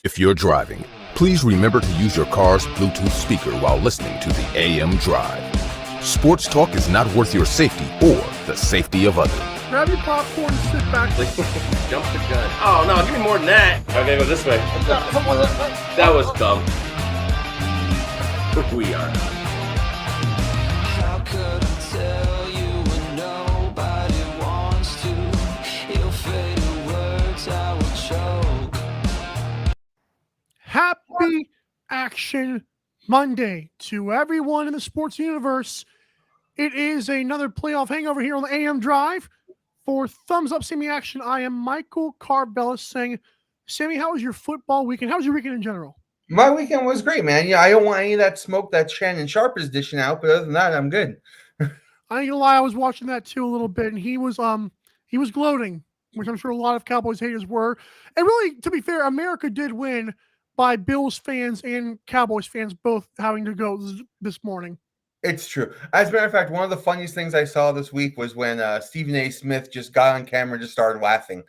If you're driving, please remember to use your car's Bluetooth speaker while listening to the AM Drive. Sports talk is not worth your safety or the safety of others. Grab your popcorn and sit back. Jump the gun. Oh, no, give me more than that. Okay, go this way. That was dumb. We are. How could I tell you when nobody wants to? Your fatal words I will choke. Happy Action Monday to everyone in the sports universe. It is another playoff hangover here on the AM Drive. For Thumbs Up Sammy Action, I am Michael Carbellis saying, Sammy, how was your football weekend? How was your weekend in general? My weekend was great, man. Yeah, I don't want any of that smoke that Shannon Sharp is dishing out, but other than that, I'm good. I ain't gonna lie, I was watching that too a little bit, and he was gloating, which I'm sure a lot of Cowboys haters were. And really, to be fair, America did win by Bills fans and Cowboys fans both having to go this morning. It's true. As a matter of fact, one of the funniest things I saw this week was when Stephen A. Smith just got on camera and just started laughing.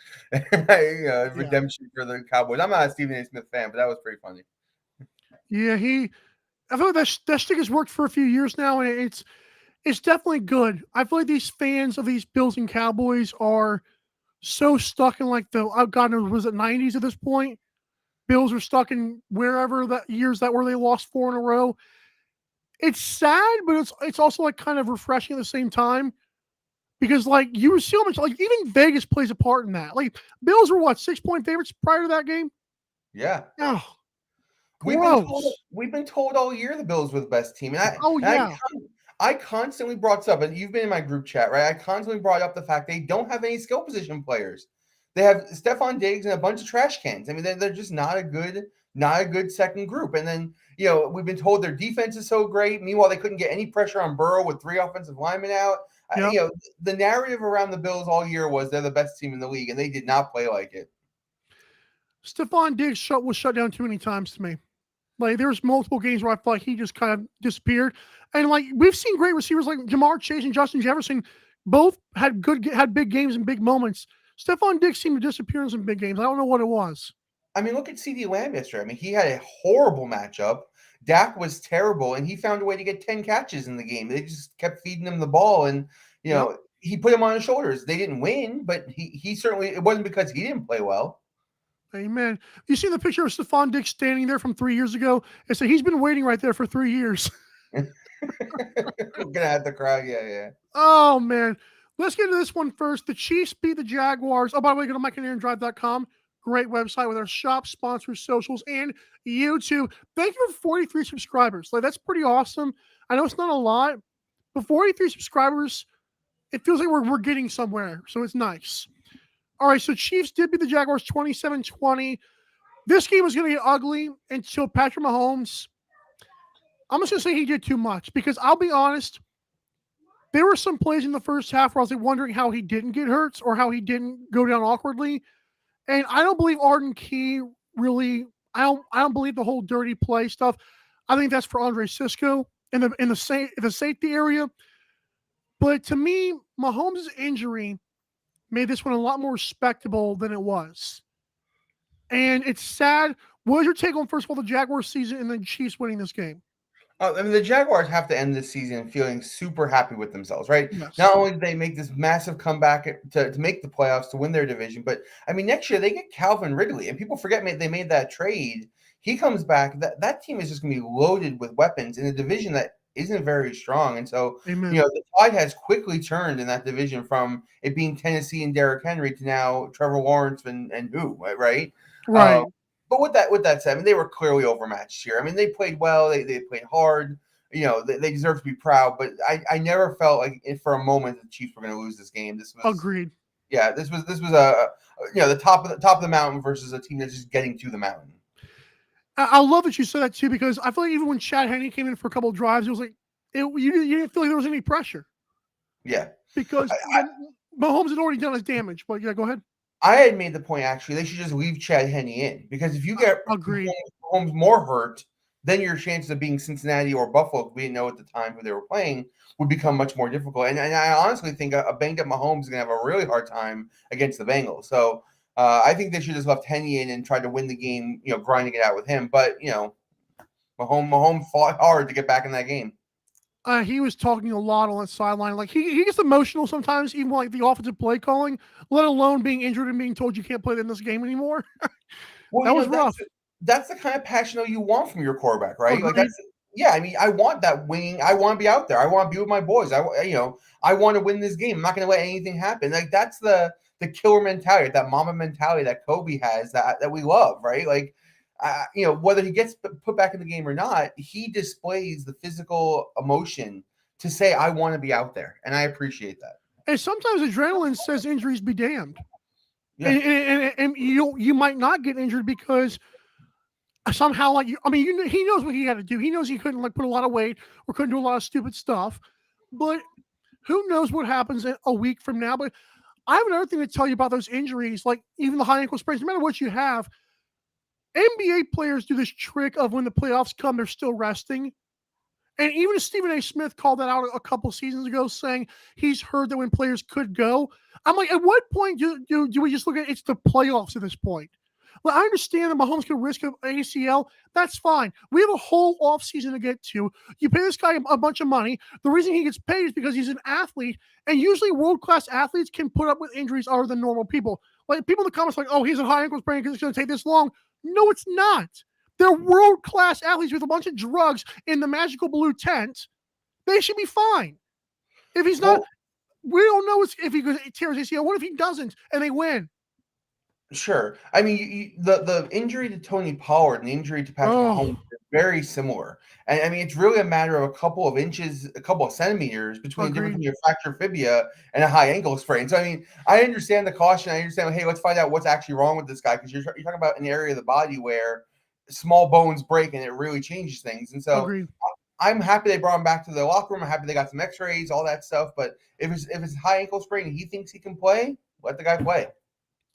Redemption for the Cowboys. I'm not a Stephen A. Smith fan, but that was pretty funny. Yeah, I feel like that shtick has worked for a few years now, and it's definitely good. I feel like these fans of these Bills and Cowboys are so stuck in like God knows, was it 90s at this point? Bills are stuck in wherever that years that where they lost 4 in a row. It's sad, but it's also like kind of refreshing at the same time because like you see how much like even Vegas plays a part in that. Like Bills were what 6-point favorites prior to that game. Yeah. Oh, we've been told all year the Bills were the best team. And I constantly brought this up, and you've been in my group chat, right? I constantly brought up the fact they don't have any skill position players. They have Stephon Diggs and a bunch of trash cans. I mean, they're just not a good second group. And then, we've been told their defense is so great. Meanwhile, they couldn't get any pressure on Burrow with 3 offensive linemen out. Yep. The narrative around the Bills all year was they're the best team in the league, and they did not play like it. Stephon Diggs was shut down too many times to me. Like there was multiple games where I felt like he just kind of disappeared. And like we've seen great receivers like Jamar Chase and Justin Jefferson both had big games and big moments. Stephon Diggs seemed to disappear in some big games. I don't know what it was. I mean, look at CeeDee Lamb yesterday. I mean, he had a horrible matchup. Dak was terrible, and he found a way to get 10 catches in the game. They just kept feeding him the ball, and he put him on his shoulders. They didn't win, but he certainly it wasn't because he didn't play well. Amen. You see the picture of Stephon Diggs standing there from 3 years ago? It's like he's been waiting right there for 3 years. Gonna have the crowd, yeah. Oh man. Let's get into this one first. The Chiefs beat the Jaguars. Oh, by the way, go to MikeandAaronDrive.com. Great website with our shop, sponsors, socials, and YouTube. Thank you for 43 subscribers. Like that's pretty awesome. I know it's not a lot, but 43 subscribers, it feels like we're getting somewhere. So it's nice. All right, so Chiefs did beat the Jaguars 27-20. This game was going to get ugly until Patrick Mahomes. I'm just going to say he did too much because I'll be honest, there were some plays in the first half where I was like wondering how he didn't get hurt or how he didn't go down awkwardly. And I don't believe Arden Key really. I don't believe the whole dirty play stuff. I think that's for Andre Sisco in the safety area. But to me, Mahomes' injury made this one a lot more respectable than it was. And it's sad. What was your take on, first of all, the Jaguars season and the Chiefs winning this game? I mean, the Jaguars have to end this season feeling super happy with themselves, right? Yes. Not only did they make this massive comeback to make the playoffs, to win their division, but, I mean, next year they get Calvin Ridley. And people forget they made that trade. He comes back. That team is just going to be loaded with weapons in a division that isn't very strong. And so, Amen. The tide has quickly turned in that division from it being Tennessee and Derrick Henry to now Trevor Lawrence and who, right? Right. But with that said, I mean, they were clearly overmatched here. I mean, they played well. They played hard. They deserve to be proud. But I never felt like for a moment the Chiefs were going to lose this game. This was agreed. Yeah, this was the top of the mountain versus a team that's just getting to the mountain. I love that you said that too because I feel like even when Chad Henne came in for a couple of drives, it was like you didn't feel like there was any pressure. Yeah, because Mahomes had already done his damage. But yeah, go ahead. I had made the point, actually, they should just leave Chad Henne in. Because if you get Mahomes more hurt, then your chances of being Cincinnati or Buffalo, we didn't know at the time who they were playing, would become much more difficult. And I honestly think a banged-up Mahomes is going to have a really hard time against the Bengals. So I think they should just left Henny in and tried to win the game, grinding it out with him. But, Mahomes fought hard to get back in that game. He was talking a lot on that sideline. Like he gets emotional sometimes, even like the offensive play calling, let alone being injured and being told you can't play in this game anymore. Well, that was rough. That's the kind of passion you want from your quarterback, right? Agreed. Like I mean, I want that winning. I want to be out there. I want to be with my boys. I want to win this game. I'm not going to let anything happen. Like that's the killer mentality, that mama mentality that Kobe has that we love, right? Like, whether he gets put back in the game or not, he displays the physical emotion to say, I want to be out there. And I appreciate that. And sometimes adrenaline says injuries be damned. Yeah. And you might not get injured because somehow, he knows what he had to do. He knows he couldn't put a lot of weight or couldn't do a lot of stupid stuff. But who knows what happens a week from now. But I have another thing to tell you about those injuries, like even the high ankle sprains, no matter what you have. NBA players do this trick of when the playoffs come, they're still resting. And even Stephen A. Smith called that out a couple seasons ago, saying he's heard that when players could go. I'm like, at what point do we just look at it's the playoffs at this point? Well, I understand that Mahomes could risk an ACL. That's fine. We have a whole offseason to get to. You pay this guy a bunch of money. The reason he gets paid is because he's an athlete. And usually world-class athletes can put up with injuries other than normal people. Like people in the comments like, oh, he's a high ankle sprain because it's going to take this long. No, it's not. They're world-class athletes with a bunch of drugs in the magical blue tent. They should be fine. If he's not, we don't know if he tears ACL. What if he doesn't and they win? Sure. I mean, the injury to Tony Pollard and the injury to Patrick Mahomes are very similar. And I mean, it's really a matter of a couple of inches, a couple of centimeters between your fractured fibula and a high ankle sprain. So, I mean, I understand the caution. I understand, hey, let's find out what's actually wrong with this guy, because you're talking about an area of the body where small bones break and it really changes things. And so I'm happy they brought him back to the locker room. I'm happy they got some x-rays, all that stuff. But if it's high ankle sprain and he thinks he can play, let the guy play.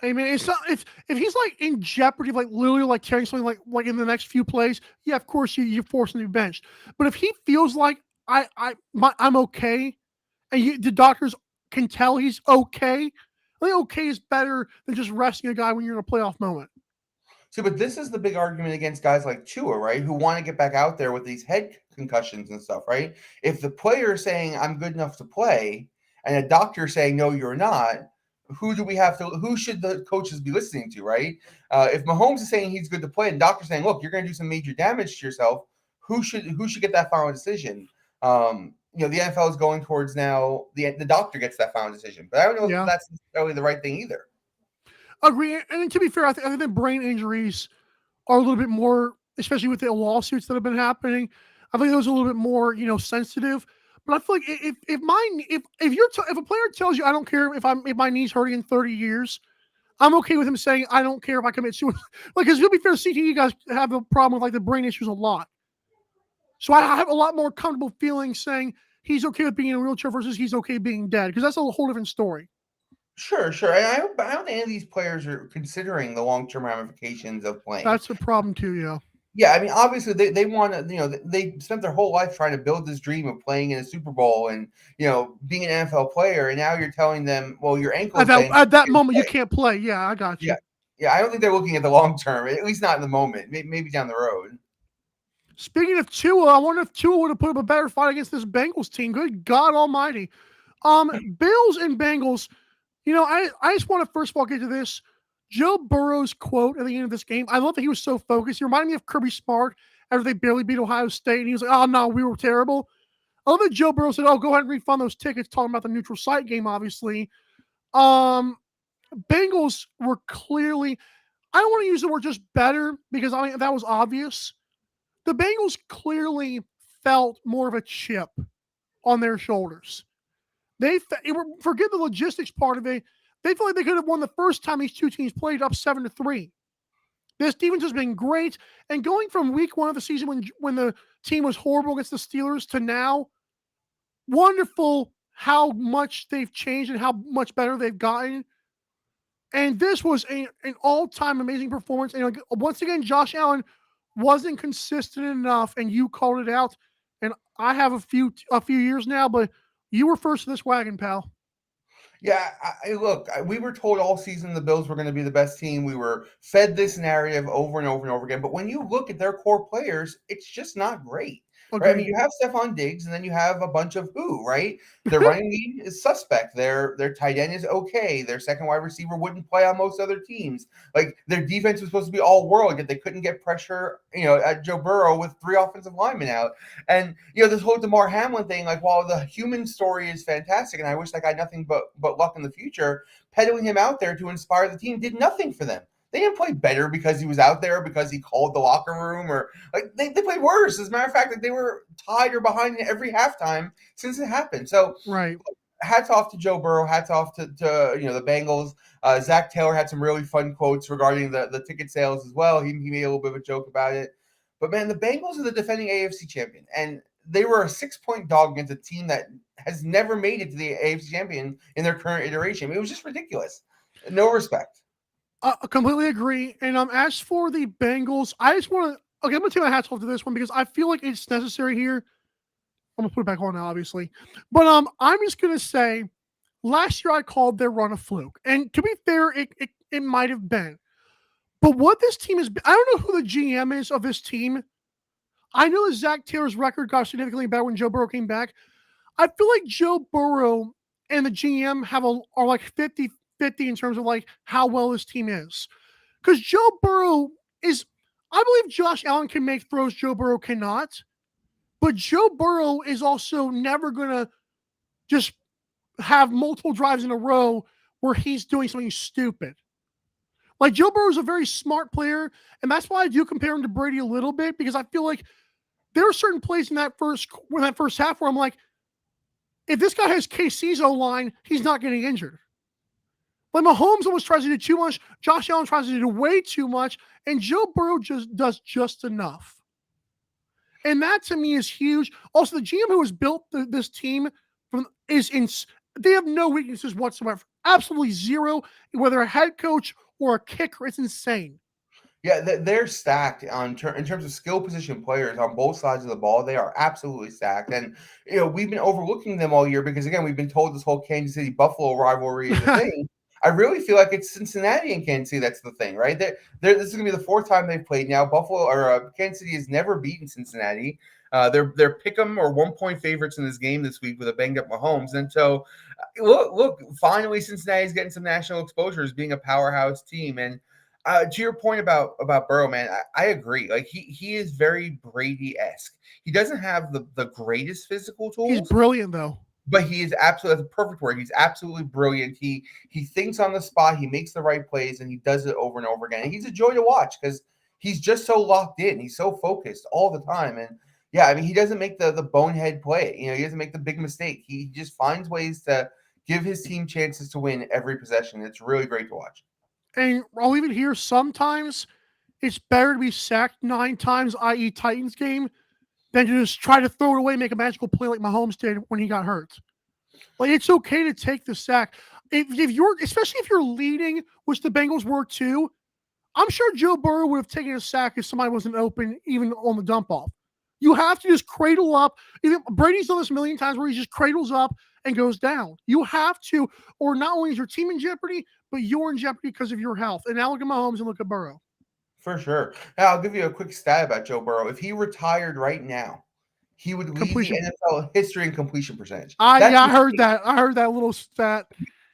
I mean, it's not if he's in jeopardy, literally tearing something like in the next few plays, yeah, of course you force him to be benched. But if he feels like I'm okay, and the doctors can tell he's okay, I think okay is better than just resting a guy when you're in a playoff moment. See, but this is the big argument against guys like Tua, right? Who want to get back out there with these head concussions and stuff, right? If the player is saying I'm good enough to play, and a doctor saying no, you're not. Who should the coaches be listening to, right? If Mahomes is saying he's good to play and doctor's saying, look, you're going to do some major damage to yourself, who should get that final decision? The NFL is going towards now the doctor gets that final decision, but I don't know if that's necessarily the right thing either. Agree. And to be fair, I think that brain injuries are a little bit more, especially with the lawsuits that have been happening. I think those are a little bit more, sensitive. But I feel like if a player tells you I don't care if my knee's hurting in 30 years, I'm okay with him saying I don't care if I commit suicide. Because to be fair, CTE guys have a problem with the brain issues a lot. So I have a lot more comfortable feeling saying he's okay with being in a wheelchair versus he's okay being dead, because that's a whole different story. Sure. And I don't think any of these players are considering the long-term ramifications of playing. That's a problem too, yeah. Yeah, I mean, obviously they want to, they spent their whole life trying to build this dream of playing in a Super Bowl and, being an NFL player. And now you're telling them, well, your ankle at that moment you can't play. Yeah, I got you. Yeah. I don't think they're looking at the long term, at least not in the moment. Maybe down the road. Speaking of Tua, I wonder if Tua would have put up a better fight against this Bengals team. Good God Almighty. Bills and Bengals. I just want to first of all get to this. Joe Burrow's quote at the end of this game, I love that he was so focused. He reminded me of Kirby Smart after they barely beat Ohio State. And he was like, oh, no, we were terrible. I love that Joe Burrow said, oh, go ahead and refund those tickets, talking about the neutral site game, obviously. Bengals were clearly, I don't want to use the word just better because I mean that was obvious. The Bengals clearly felt more of a chip on their shoulders. Forget the logistics part of it. They feel like they could have won the first time these two teams played up 7-3. This defense has been great. And going from week one of the season when the team was horrible against the Steelers to now, wonderful how much they've changed and how much better they've gotten. And this was an all-time amazing performance. And once again, Josh Allen wasn't consistent enough, and you called it out. And I have a few years now, but you were first to this wagon, pal. Yeah, look, we were told all season the Bills were going to be the best team. We were fed this narrative over and over and over again. But when you look at their core players, it's just not great. Right? I mean, you have Stephon Diggs, and then you have a bunch of who, right? Their running lead is suspect. Their tight end is okay. Their second wide receiver wouldn't play on most other teams. Like, their defense was supposed to be all world, yet they couldn't get pressure, at Joe Burrow with 3 offensive linemen out. And this whole DeMar Hamlin thing, like, while the human story is fantastic, and I wish that guy nothing but luck in the future, peddling him out there to inspire the team did nothing for them. They didn't play better because he was out there, because he called the locker room, or like they played worse. As a matter of fact, like, they were tied or behind every halftime since it happened. So, right. Hats off to Joe Burrow. Hats off to the Bengals. Zach Taylor had some really fun quotes regarding the ticket sales as well. He made a little bit of a joke about it. But man, the Bengals are the defending AFC champion, and they were a 6-point dog against a team that has never made it to the AFC champion in their current iteration. It was just ridiculous. No respect. I completely agree. And as for the Bengals, I just want to, I'm going to take my hats off to this one because I feel like it's necessary here. I'm going to put it back on now, obviously. But I'm just going to say, last year I called their run a fluke. And to be fair, it might have been. But what this team is, I don't know who the GM is of this team. I know that Zach Taylor's record got significantly better when Joe Burrow came back. I feel like Joe Burrow and the GM are like 50-50 in terms of like how well this team is. Because Joe Burrow is, I believe Josh Allen can make throws Joe Burrow cannot. But Joe Burrow is also never going to just have multiple drives in a row where he's doing something stupid. Like, Joe Burrow is a very smart player, and that's why I do compare him to Brady a little bit, because I feel like there are certain plays in that first half where I'm like, if this guy has KC's O-line, he's not getting injured. Like, Mahomes almost tries to do too much, Josh Allen tries to do way too much, and Joe Burrow just does just enough. And that to me is huge. Also, the GM who has built this team they have no weaknesses whatsoever. Absolutely zero, whether a head coach or a kicker. It's insane. Yeah, they're stacked in terms of skill position players on both sides of the ball. They are absolutely stacked. And, we've been overlooking them all year because, again, we've been told this whole Kansas City-Buffalo rivalry is a thing. I really feel like it's Cincinnati and Kansas City that's the thing, right? This is going to be the 4th time they've played now. Kansas City has never beaten Cincinnati. They're pick'em or 1-point favorites in this game this week with a banged up Mahomes. And so, look, finally Cincinnati's getting some national exposure as being a powerhouse team. And to your point about Burrow, man, I agree. Like, he is very Brady-esque. He doesn't have the greatest physical tools. He's brilliant, though. But he is absolutely, that's a perfect word. He's absolutely brilliant. He thinks on the spot. He makes the right plays, and he does it over and over again. And he's a joy to watch because he's just so locked in. He's so focused all the time. And yeah, I mean, he doesn't make the bonehead play. He doesn't make the big mistake. He just finds ways to give his team chances to win every possession. It's really great to watch. And I'll even hear sometimes it's better to be sacked 9 times, i.e. Titans game, than to just try to throw it away and make a magical play like Mahomes did when he got hurt. Like, it's okay to take the sack. Especially if you're leading, which the Bengals were too, I'm sure Joe Burrow would have taken a sack if somebody wasn't open, even on the dump off. You have to just cradle up. Brady's done this a million times where he just cradles up and goes down. You have to, or not only is your team in jeopardy, but you're in jeopardy because of your health. And now look at Mahomes and look at Burrow. For sure. Now, I'll give you a quick stat about Joe Burrow. If he retired right now, he would lead the NFL history in completion percentage. I heard that. I heard that little stat.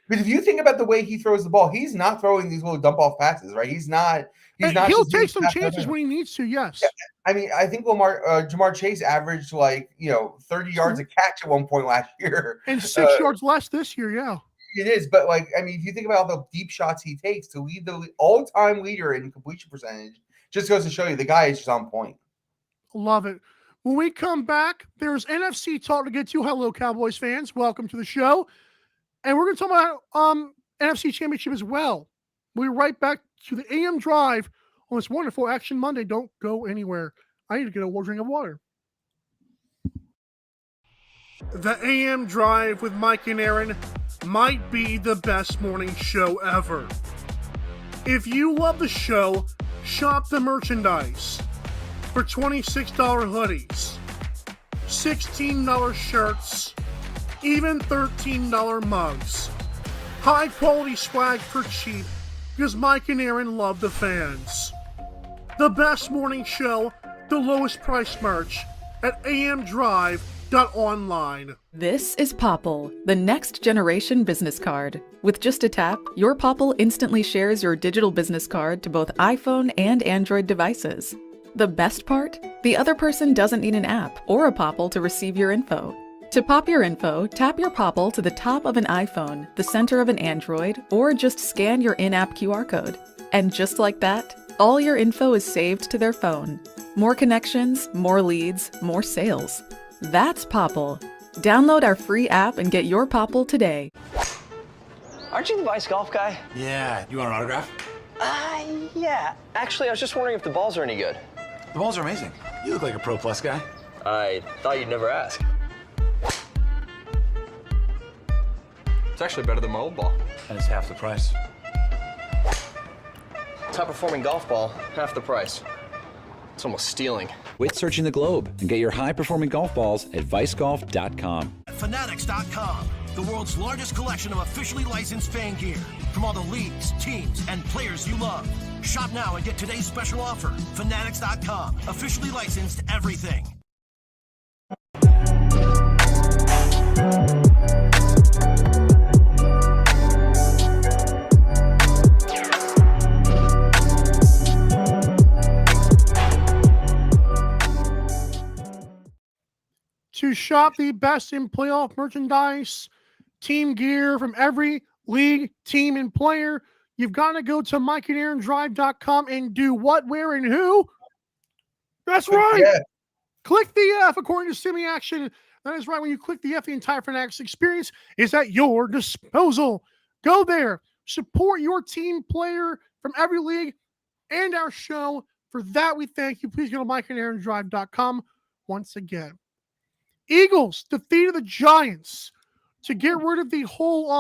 But if you think about the way he throws the ball, he's not throwing these little dump off passes, right? He's not. He'll take some chances when he needs to. Yes. Yeah, I mean, I think Jamar Chase averaged 30 yards a catch at one point last year, and 6 yards less this year. Yeah. It is, but if you think about all the deep shots he takes to lead the all-time leader in completion percentage, just goes to show you the guy is just on point. Love it. When we come back, there's NFC talk to get to. Hello, Cowboys fans. Welcome to the show. And we're going to talk about NFC Championship as well. We'll be right back to the AM Drive on this wonderful Action Monday. Don't go anywhere. I need to get a drink of water. The AM Drive with Mike and Aaron might be the best morning show ever. If you love the show, shop the merchandise for $26 hoodies, $16 shirts, even $13 mugs. High quality swag for cheap because Mike and Aaron love the fans. The best morning show, the lowest price merch at amdrive.online. This is Popple, the next generation business card. With just a tap, your Popple instantly shares your digital business card to both iPhone and Android devices. The best part? The other person doesn't need an app or a Popple to receive your info. To pop your info, tap your Popple to the top of an iPhone, the center of an Android, or just scan your in-app QR code. And just like that, all your info is saved to their phone. More connections, more leads, more sales. That's Popple. Download our free app and get your Popple today. Aren't you the Vice Golf guy? Yeah. You want an autograph? Yeah. Actually, I was just wondering if the balls are any good. The balls are amazing. You look like a Pro Plus guy. I thought you'd never ask. It's actually better than my old ball. And it's half the price. Top performing golf ball, half the price. It's almost stealing. Quit searching the globe and get your high-performing golf balls at vicegolf.com. Fanatics.com, the world's largest collection of officially licensed fan gear from all the leagues, teams, and players you love. Shop now and get today's special offer. Fanatics.com, officially licensed everything. To shop the best in playoff merchandise, team gear from every league, team, and player, you've got to go to MikeandAaronDrive.com and do what, where, and who? That's right. Yeah. Click the F according to Sammy Action. That is right. When you click the F, the entire Fanatics experience is at your disposal. Go there. Support your team player from every league and our show. For that, we thank you. Please go to MikeandAaronDrive.com once again. Eagles defeated the Giants to get rid of the whole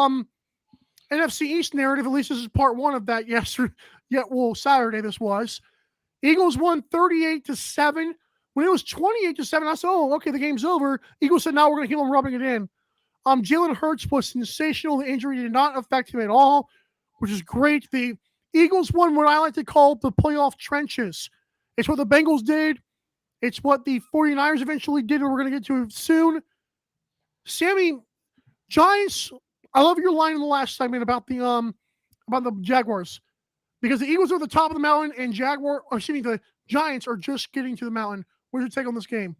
NFC East narrative. At least this is part one of that yesterday. Saturday this was. Eagles won 38-7. When it was 28-7, I said, oh, okay, the game's over. Eagles said, now we're going to keep on rubbing it in. Jalen Hurts was sensational. The injury did not affect him at all, which is great. The Eagles won what I like to call the playoff trenches. It's what the Bengals did. It's what the 49ers eventually did, and we're going to get to it soon. Sammy, Giants, I love your line in the last segment about the Jaguars. Because the Eagles are at the top of the mountain, and the Giants are just getting to the mountain. What's your take on this game?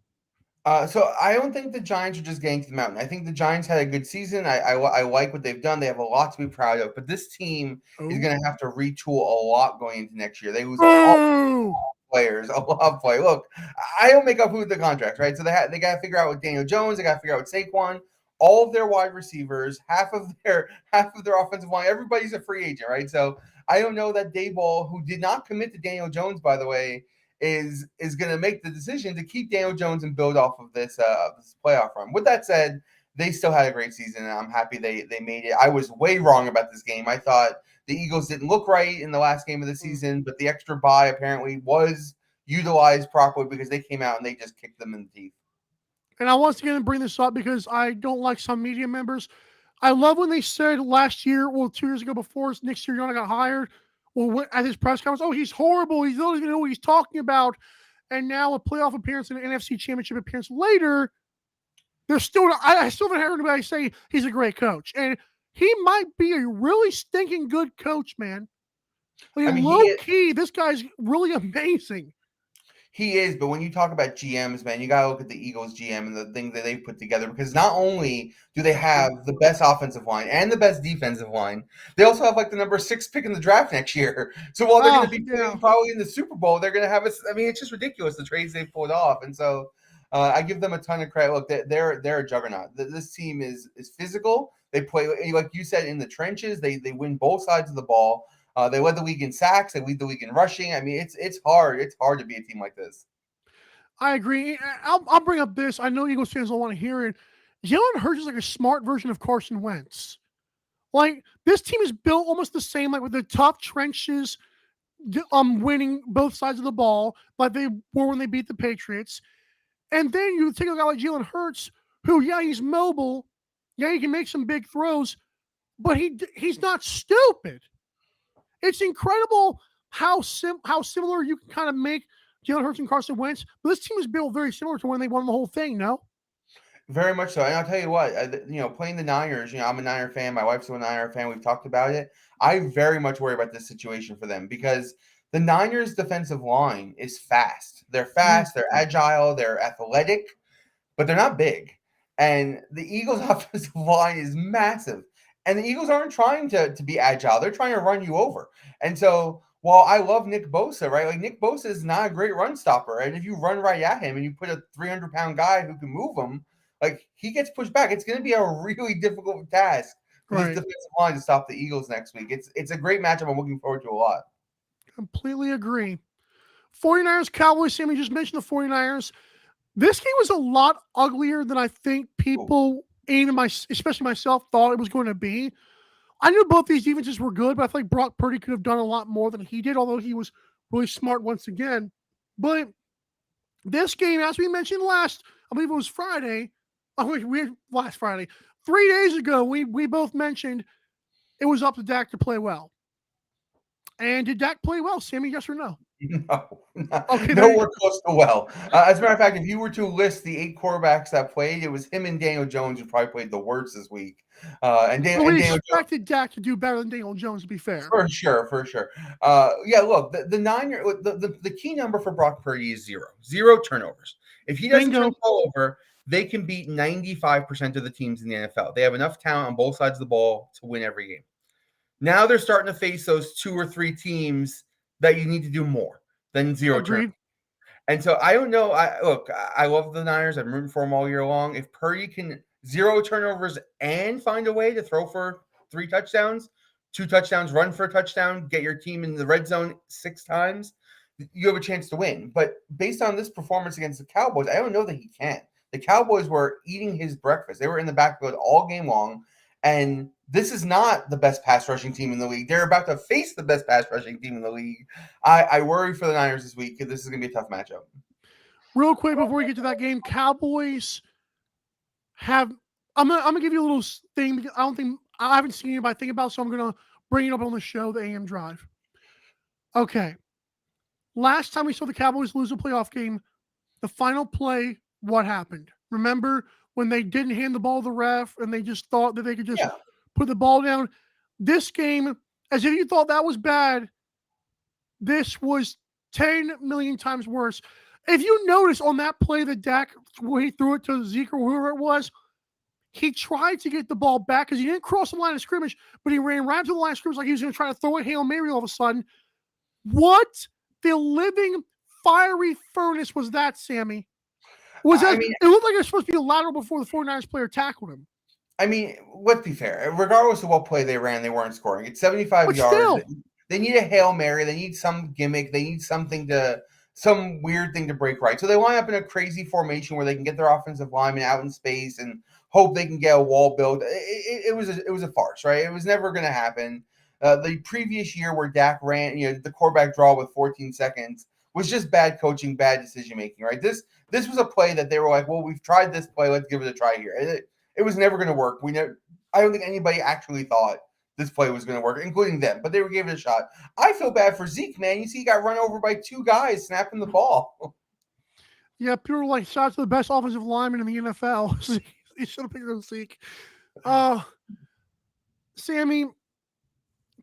So I don't think the Giants are just getting to the mountain. I think the Giants had a good season. I like what they've done. They have a lot to be proud of. But this team is going to have to retool a lot going into next year. They lose a lot of players. Look, I don't make up who the contracts, right? So they got to figure out with Daniel Jones. They got to figure out with Saquon. All of their wide receivers, half of their offensive line. Everybody's a free agent, right? So I don't know that Daboll, who did not commit to Daniel Jones, by the way, is going to make the decision to keep Daniel Jones and build off of this playoff run. With that said, they still had a great season, and I'm happy they made it. I was way wrong about this game. I thought the Eagles didn't look right in the last game of the season, but the extra bye apparently was utilized properly because they came out and they just kicked them in the teeth. And I once again bring this up because I don't like some media members. I love when they said last year, 2 years ago before next year, Yana got hired. Well, at his press conference, oh, he's horrible. He doesn't even know what he's talking about. And now a playoff appearance and an NFC championship appearance later, I still haven't heard anybody say he's a great coach. And he might be a really stinking good coach, man. Low key, this guy's really amazing. He is, but when you talk about GMs, man, you got to look at the Eagles GM and the things that they put together, because not only do they have the best offensive line and the best defensive line, they also have like the number 6 pick in the draft next year. So while they're going to be probably in the Super Bowl, they're going to have it's just ridiculous, the trades they pulled off. And so I give them a ton of credit. Look, they're a juggernaut. This team is physical. They play, like you said, in the trenches. They win both sides of the ball. They led the league in sacks. They lead the league in rushing. I mean, it's hard. It's hard to be a team like this. I agree. I'll bring up this. I know Eagles fans don't want to hear it. Jalen Hurts is like a smart version of Carson Wentz. Like, this team is built almost the same, like with the tough trenches, winning both sides of the ball, like they were when they beat the Patriots. And then you take a guy like Jalen Hurts, who, he's mobile. Yeah, he can make some big throws. but he's not stupid. It's incredible how similar you can kind of make Jalen Hurts and Carson Wentz. But this team is built very similar to when they won the whole thing, no? Very much so. And I'll tell you what, playing the Niners, I'm a Niner fan. My wife's a Niner fan. We've talked about it. I very much worry about this situation for them because the Niners' defensive line is fast. They're fast, they're agile, they're athletic, but they're not big. And the Eagles' offensive line is massive. And the Eagles aren't trying to be agile. They're trying to run you over. And so while I love Nick Bosa, right? Like Nick Bosa is not a great run stopper. And if you run right at him and you put a 300-pound guy who can move him, like he gets pushed back. It's going to be a really difficult task for this defensive line to stop the Eagles next week. It's a great matchup. I'm looking forward to a lot. Completely agree. 49ers, Cowboys, Sammy just mentioned the 49ers. This game was a lot uglier than I think people, especially myself, thought it was going to be. I knew both these defenses were good, but I feel like Brock Purdy could have done a lot more than he did, although he was really smart once again. But this game, as we mentioned I believe it was Friday. Last Friday. 3 days ago, we both mentioned it was up to Dak to play well. And did Dak play well, Sammy? Yes or no? No. Okay, nowhere close to well. As a matter of fact, if you were to list the 8 quarterbacks that played, it was him and Daniel Jones who probably played the worst this week. We expected Dak to do better than Daniel Jones, to be fair. For sure. Look, the key number for Brock Purdy is 0. 0 turnovers. If he doesn't turn the ball over, they can beat 95% of the teams in the NFL. They have enough talent on both sides of the ball to win every game. Now they're starting to face those 2 or 3 teams that you need to do more than 0 turnovers. And so I don't know. I love the Niners. I'm rooting for them all year long. If Purdy can 0 turnovers and find a way to throw for 3 touchdowns, 2 touchdowns, run for a touchdown, get your team in the red zone 6 times, you have a chance to win. But based on this performance against the Cowboys, I don't know that he can. The Cowboys were eating his breakfast. They were in the backfield all game long. And this is not the best pass rushing team in the league. They're about to face the best pass rushing team in the league. I worry for the Niners this week because this is going to be a tough matchup. Real quick before we get to that game, Cowboys have – I'm gonna give you a little thing because I haven't seen anybody think about it, so I'm going to bring it up on the show, the AM Drive. Okay. Last time we saw the Cowboys lose a playoff game, the final play, what happened? Remember when they didn't hand the ball to the ref and they just thought that they could just put the ball down? This game, as if you thought that was bad, this was 10 million times worse. If you notice on that play that Dak, where he threw it to Zeke or whoever it was, he tried to get the ball back because he didn't cross the line of scrimmage, but he ran right to the line of scrimmage like he was going to try to throw a Hail Mary all of a sudden. What the living fiery furnace was that, Sammy? It looked like it was supposed to be a lateral before the 49ers player tackled him. I mean, let's be fair. Regardless of what play they ran, they weren't scoring. It's 75 yards. Still. They need a Hail Mary. They need some gimmick. They need some weird thing to break right. So they line up in a crazy formation where they can get their offensive lineman out in space and hope they can get a wall built. It was a farce, right? It was never going to happen. The previous year where Dak ran, the quarterback draw with 14 seconds was just bad coaching, bad decision making, right? This was a play that they were like, well, we've tried this play, let's give it a try here. It was never going to work. I don't think anybody actually thought this play was going to work, including them, but they gave it a shot. I feel bad for Zeke, man. You see, he got run over by 2 guys snapping the ball. Yeah, people were like, shots to the best offensive lineman in the NFL. He should have picked on Zeke. Sammy,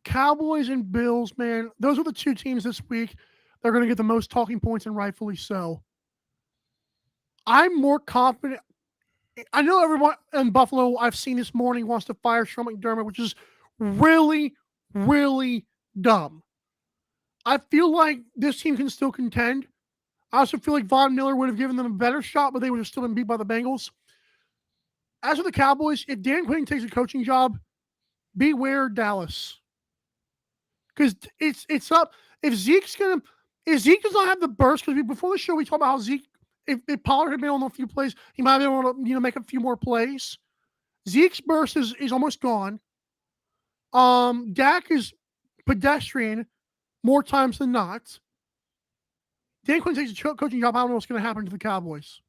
Cowboys and Bills, man, those are the 2 teams this week. They're going to get the most talking points, and rightfully so. I'm more confident. I know everyone in Buffalo I've seen this morning wants to fire Sean McDermott, which is really, really dumb. I feel like this team can still contend. I also feel like Von Miller would have given them a better shot, but they would have still been beat by the Bengals. As for the Cowboys, if Dan Quinn takes a coaching job, beware Dallas. Because it's up. If Zeke does not have the burst, because before the show we talked about how Zeke, if Pollard had been on a few plays, he might have been able to make a few more plays. Zeke's burst is almost gone. Dak is pedestrian more times than not. Dan Quinn takes a coaching job. I don't know what's going to happen to the Cowboys.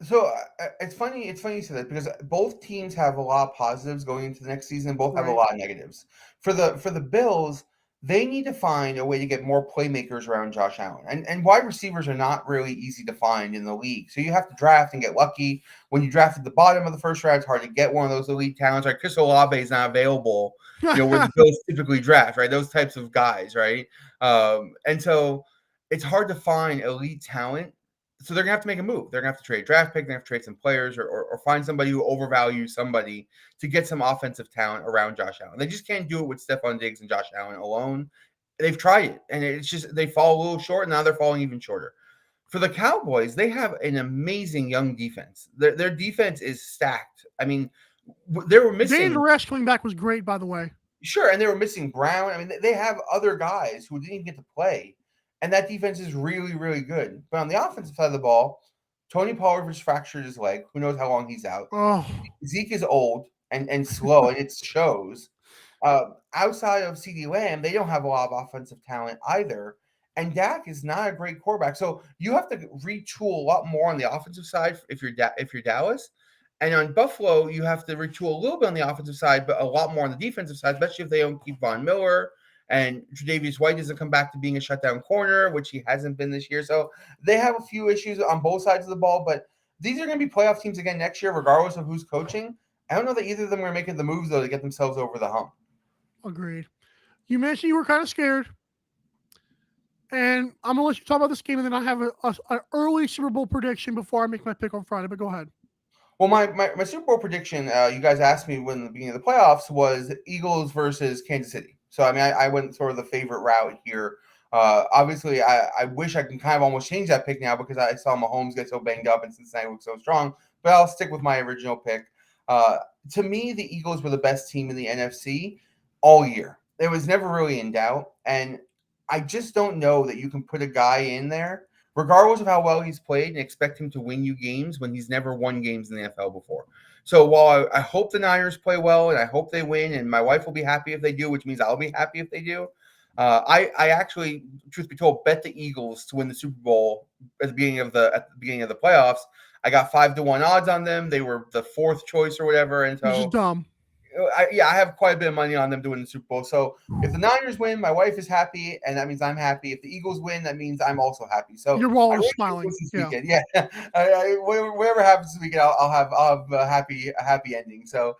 So it's funny. It's funny you say that because both teams have a lot of positives going into the next season. Both have a Right. lot of negatives. For the Bills, they need to find a way to get more playmakers around Josh Allen. And wide receivers are not really easy to find in the league. So you have to draft and get lucky. When you draft at the bottom of the first round, it's hard to get one of those elite talents. Like Chris Olave is not available. Where the Bills typically draft, right? Those types of guys, right? And so it's hard to find elite talent, so they're gonna have to make a move. They're gonna have to trade a draft pick. They're gonna have to trade some players, or find somebody who overvalues somebody to get some offensive talent around Josh Allen. They just can't do it with Stephon Diggs and Josh Allen alone. They've tried it, and it's just they fall a little short. And now they're falling even shorter. For the Cowboys, they have an amazing young defense. Their defense is stacked. I mean, they were missing. Dave Resch coming back was great, by the way. Sure, and they were missing Brown. I mean, they have other guys who didn't even get to play, and that defense is really, really good. But on the offensive side of the ball, Tony Pollard just fractured his leg. Who knows how long he's out? Oh, Zeke is old and slow, and it shows. Outside of CeeDee Lamb, they don't have a lot of offensive talent either. And Dak is not a great quarterback, so you have to retool a lot more on the offensive side if you're Dallas. And on Buffalo, you have to retool a little bit on the offensive side, but a lot more on the defensive side, especially if they don't keep Von Miller and Tre'Davious White doesn't come back to being a shutdown corner, which he hasn't been this year. So they have a few issues on both sides of the ball, but these are going to be playoff teams again next year, regardless of who's coaching. I don't know that either of them are making the moves, though, to get themselves over the hump. agreed. You mentioned you were kind of scared. And I'm going to let you talk about this game, and then I have an early Super Bowl prediction before I make my pick on Friday, but go ahead. Well, my Super Bowl prediction, you guys asked me when the beginning of the playoffs, was Eagles versus Kansas City. So, I mean, I went sort of the favorite route here. Obviously, I wish I can kind of almost change that pick now because I saw Mahomes get so banged up and Cincinnati look so strong, but I'll stick with my original pick. To me, the Eagles were the best team in the NFC all year. It was never really in doubt, and I just don't know that you can put a guy in there, regardless of how well he's played, and expect him to win you games when he's never won games in the NFL before. So while I hope the Niners play well and I hope they win, and my wife will be happy if they do, which means I'll be happy if they do, I actually, truth be told, bet the Eagles to win the Super Bowl at the beginning of the playoffs. I got 5-1 odds on them. They were the fourth choice or whatever, and so Which is dumb. I have quite a bit of money on them doing the Super Bowl. So if the Niners win, my wife is happy, and that means I'm happy. If the Eagles win, that means I'm also happy. So you're always smiling. Yeah. Whatever happens this weekend, I'll have a happy ending. So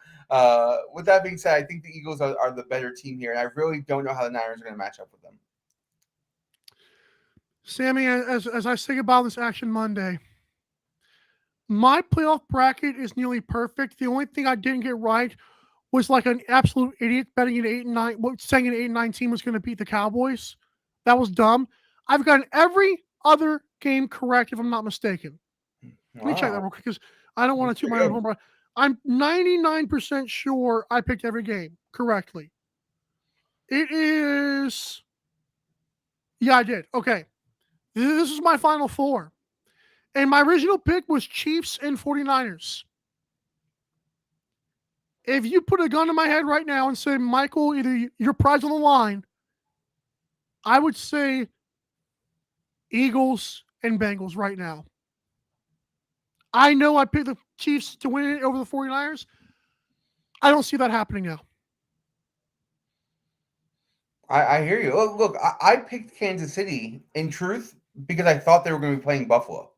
with that being said, I think the Eagles are the better team here, and I really don't know how the Niners are going to match up with them. Sammy, as I say about this Action Monday, my playoff bracket is nearly perfect. The only thing I didn't get right was like an absolute idiot betting an 8-9, saying an 8-9 team was going to beat the Cowboys. That was dumb. I've gotten every other game correct, if I'm not mistaken. Let me check that real quick because I don't want to toot my own horn. I'm 99% sure I picked every game correctly. It is. Yeah, I did. Okay. This is my final four. And my original pick was Chiefs and 49ers. If you put a gun to my head right now and say, Michael, either your prize on the line, I would say Eagles and Bengals right now. I know I picked the Chiefs to win it over the 49ers. I don't see that happening now. I hear you. Look, I picked Kansas City in truth because I thought they were going to be playing Buffalo.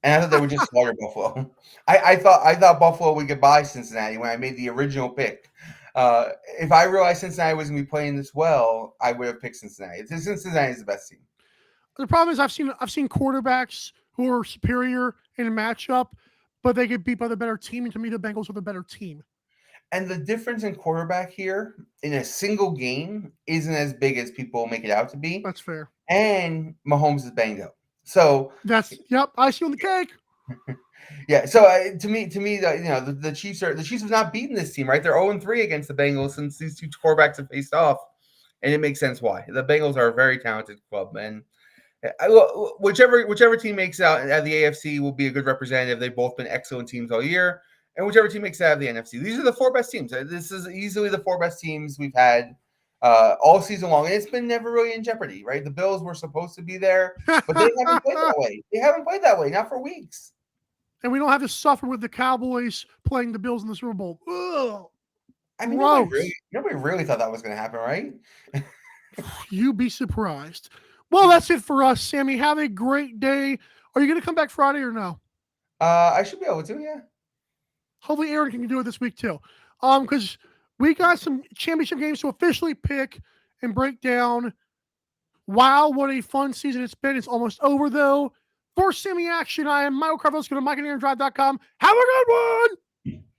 And I thought they would just slaughter Buffalo. I thought Buffalo would get by Cincinnati when I made the original pick. If I realized Cincinnati was going to be playing this well, I would have picked Cincinnati. Cincinnati is the best team. The problem is I've seen quarterbacks who are superior in a matchup, but they get beat by the better team. And to me, the Bengals are the better team. And the difference in quarterback here in a single game isn't as big as people make it out to be. That's fair. And Mahomes is banged up. So icing on the cake. Yeah. So to me, the Chiefs have not beaten this team, right? They're 0-3 against the Bengals since these two quarterbacks have faced off, and it makes sense why. The Bengals are a very talented club, and whichever team makes it out at the AFC will be a good representative. They've both been excellent teams all year, and whichever team makes it out of the NFC, these are the four best teams. This is easily the four best teams we've had all season long, and it's been never really in jeopardy, right? The Bills were supposed to be there, but they haven't played that way. Not for weeks. And we don't have to suffer with the Cowboys playing the Bills in the Super Bowl. Ugh. I mean, Gross. nobody really thought that was going to happen, right? You'd be surprised. Well, that's it for us, Sammy. Have a great day. Are you going to come back Friday or no? I should be able to, yeah. Hopefully Aaron can do it this week too. Because we got some championship games to officially pick and break down. Wow, what a fun season it's been. It's almost over, though. For Sammy Action, I am Michael Carlos. Go to MikeandAaronDrive.com. Have a good one!